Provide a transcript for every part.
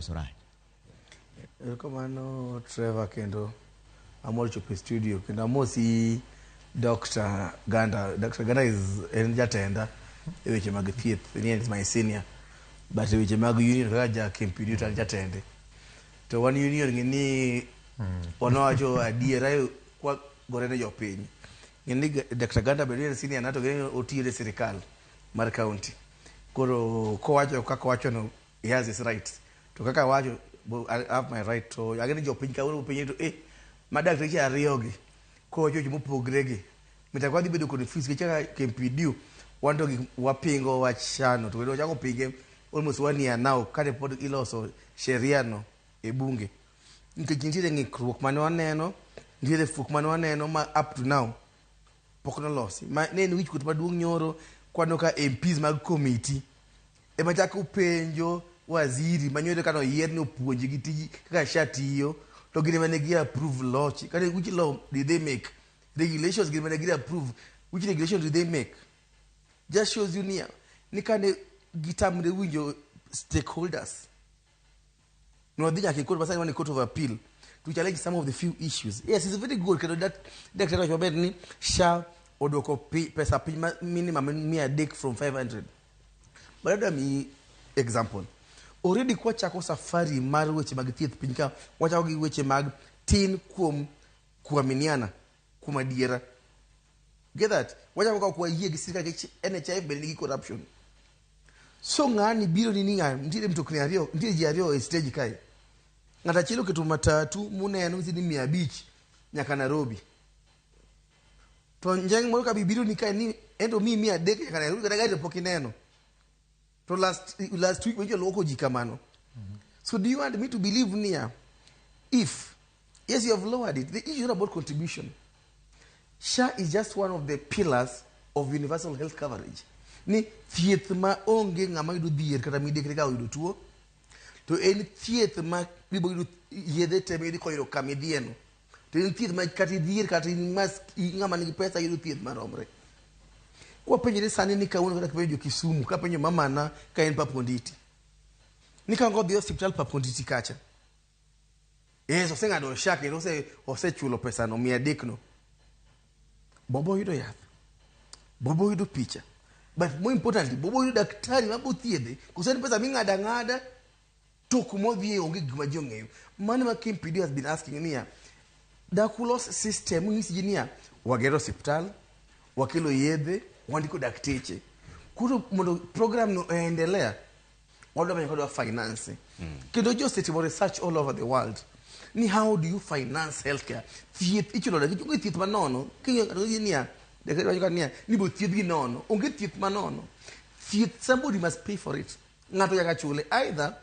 koso rach? Kamano Trevor kendo amor chopo studio kendo amosi Dr. Ganda. Dr. Ganda en jatenda e weche mag thieth. He is my senior. But e weche mag union kaka ja Kempini tan jatende. To wan union ni onowacho adiera kwa gore ne jopiny. Ng'eni Dr. Ganda bende en senior nato gene otiyo e sirikal mar county. Koro kowacho kaka wacho no, he has his rights. To kaka wacho, I have my right to agene jopiny ka uno piny to madakteche ariyogi kowacho mopogregi mitakwa dhi bedo kod fees kaka Kempini wanto wapingo wachano to wendo chako pinge almost 1 year now kare pod iloso sheria no e bunge nikech nitiere ng'ikruok mane waneno, nitiere fuok mane waneno ma up to now pok nolosi ma ne en wichkuot maduong' nyoro kwano ka MPs mag committee ema chako penjo waziri manyore kano yier ni opuonji gi tiji kaka SHA tiyo to gine mane gi approve law kane which law did they make, regulations gine mane gi approve, which regulations did they make? Just shows you ni kane gitamre winjo stakeholders no dhi nyaka court basani one court of appeal to challenge some of the few issues. Yes, it's very good kendo that director Robert ni SHA odoko pesa piny minimum 300 from 500. But let me example. Already kwa chako safari mar weche mag thieth piny ka wachako gi weche mag tin kuaminiana kuma diera. Get that? Wachako kwa yie gi sirikal NHIF bende nigi corruption. So ng'ani biro ni nitiere mtokni ariyo, nitiere ji ariyo e stage kae. Ng'ata chielo keto matatu muneno ni 500 nyaka Nairobi. To njeng moro ka bibiro ni kae ni endo 300 nyaka Nairobi kata gari pok ineno. To last week wenjo loko ji kamano. So do you want me to believe if yes you have lowered it, the issue about contribution. SHA is just one of the pillars of universal health coverage. Ni thieth ma onge ng'ama yudo dhier kata midekre ka oyudo tuo to en thieth ma ibo yudo yedhe te miyudi koyudo kamidhieno to en thieth ma kata dhier kata ng'ama nigi pesa yudo thieth maromre. Kwa penjere sani ni kauno kata kipenjo Kisumu ka penjo mamana ka en Paponditi ni ka ngodhi hospital Paponditi kacha oseng'ado SHA kendo osechulo pesa no 300 no bobo yudo yath, bobo yudo picha. But more importantly, bobo yudo daktari mabo thiedhe kuseni pesa ming'ada ng'ada to kumodhi onge gima ji ong'eyo. Mane ma Kempini has been asking dakulos system ng'isi ji wagero hospital, wakelo yedhe, wandiko dakteche. Kuro mondo program no endelea wadwa manyo kodwa finance. Kendo jo setimo research all over the world. Ni how do you finance healthcare? Thieth ichulo dakteche thieth manono. Kinyo ni bo thieth gi nono. Onge thieth manono. Thieth somebody must pay for it. Ng'ato nyaka chule either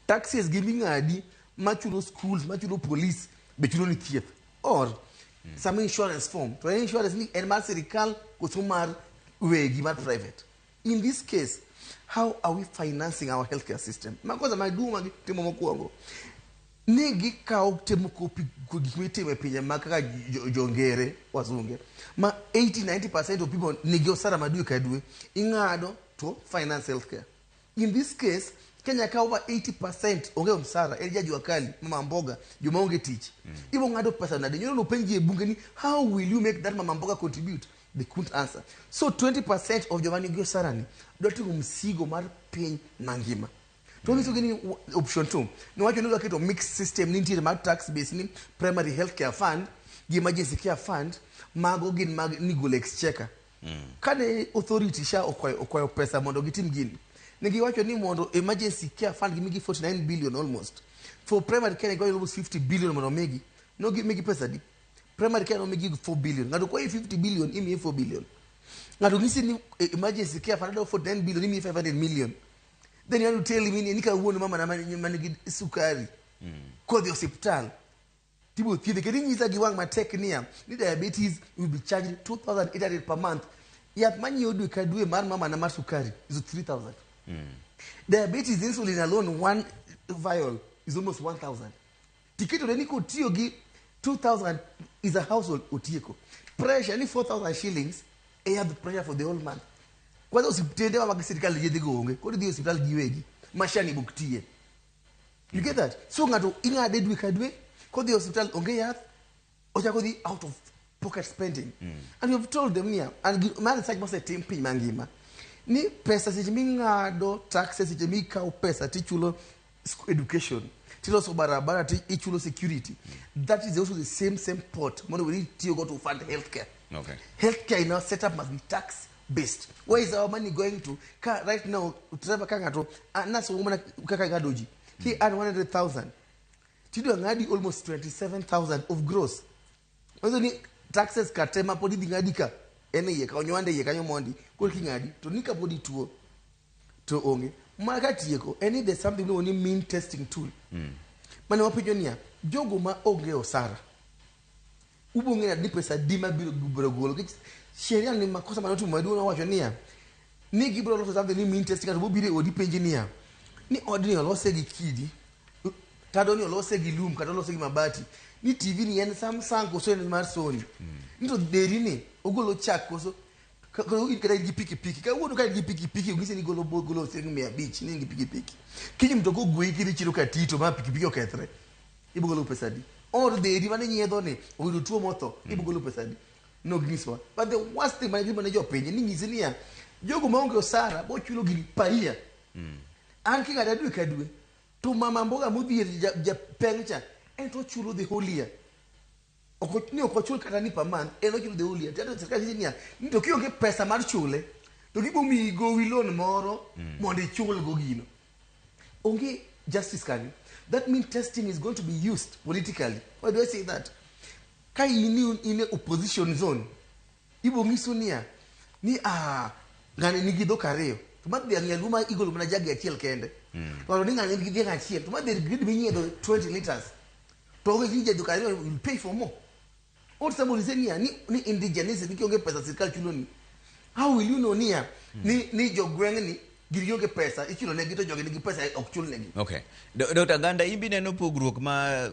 taxes gi ming'adi machulo schools, machulo police be chulo ni thieth or some insurance form. To insurance ni en mar sirikal koso mar wegi mar private. In this case, how are we financing our healthcare system? Makosa maduma timo mokwongo. Nigi kao temo kopi gikmitime pinye makaka jongere wazunge. Ma 80-90% of people nigi osara madui kadwe ing'ado to finance healthcare. In this case, Kenya ka over 80% onge msara elija jua kali mama mboga juma onge teach. Ibo ng'ado pesa na denyo no penji e bunge ni how will you make that mama mboga contribute? They couldn't answer. So 20% of jomani gyo sarani doti msigo mar piny mangima. To ngiso gini option 2. No wacho nilo kito mixed system nintire mag tax base ni primary healthcare fund, gi emergency care fund, mago gin mag nigol exchequer. Kane authority SHA okwayo pesa mondo gitim gini. Nigi wacho ni mondo emergency care fund gi migi 49 billion almost. For primary care go almost 50 billion mondo migi. No gi migi pesa di. Primary care no migi 4 billion. Ngado kwa 50 billion imi 4 billion. Ngado ngisi ni emergency care fund 49 billion imi 500 million. Then you have to tell me nika uone mama na manigi sukari. Kwa the hospital. Tibo thiedhe kedi nyisa giwang matek ni diabetes will be charged 2,800 per month. Yath manyi odwe kadwe mar mama na mar sukari is 3,000. Diabetes insulin alone, one vial is almost 1,000. Ticket already ko tiyo gi 2,000 is a household otieko. Pressure ni 4,000 shillings. I have the pressure for the whole month. Kwa hospitali wa serikali yedhi gonge. Kwa di hospitali giwegi. Mashani buktie. You get that? So ngato ingade dwe ka dwe ko the hospital onge yath ochako di out of pocket spending. And you've told them here, and man such must say team piny mangima. Ni pesa seche mingado taxes seche mikao pesa tichulo education. Tiloso barabara tichulo security. That is also the same pot. Money we need to go to fund healthcare. Okay. Healthcare in our setup must be tax based. Where is our money going to? Right now, Trevor Kangato, and that's woman Kakadoji. He had 100,000. Tido ngadi almost 27,000 of gross. Only taxes katema podi dingadika. Ene ye kanyowande ye kanyomondi. Kol kingadi to nika podi tuo to onge. Makati yeko. Any there's something we only mean testing tool. Mane wapinyonia jogo ma onge osara. Ubonge na dipesa dima bilo gubro. Sheria ni makosa manotu mwadu na wachonia. Ni gibro loto something ni mean testing atu bobire odi engineer. Ni ordini olosegi kidi. Kadoni olosegi loom, kadoni olosegi mabati. Ni TV ni yen Samsung koso ni smart Sony. Nito derini ogolo chak koso ko ikada piki. Ka wodo ka piki ungise ni golo sing me beach ni piki. Kinyi mtoko gwe kiri chiro ka tito ma piki oketre. Ibugolo pesadi. Or deri mane nyedo ne ogudo tuo moto ibugolo pesadi. No gniswa. But the worst thing my people your opinion ni ngizenia. Jogo maonge osara bo chulo giri paia. Anki ga dadu kadwe. To mama mboga mudhi ja pencha ento chulo the whole year. Okotni okochulo katani per month eno chulo the whole year. Tato serikali nia nito kionge pesa mar chule to gibo mi go loan moro mondo chul go gino. Onge justice kani. That means testing is going to be used politically. Why do I say that? Kai in opposition zone. Ibo misunia ni ngani nigido kareo. Tumadhi angeluma igolo mna jagi achiel kende. Walo ninga ngidi achiel. Tumadhi grid binyedo 20 liters. Toge kinje do kareo will pay for more. Or somebody say ni indigenous ni kionge pesa serikali chuloni. How will you know nia ni jogweng ni girioge pesa ichulo ne gito joge ni pesa ok chul negi. Okay. Dr. Ganda imbi neno pogruok ma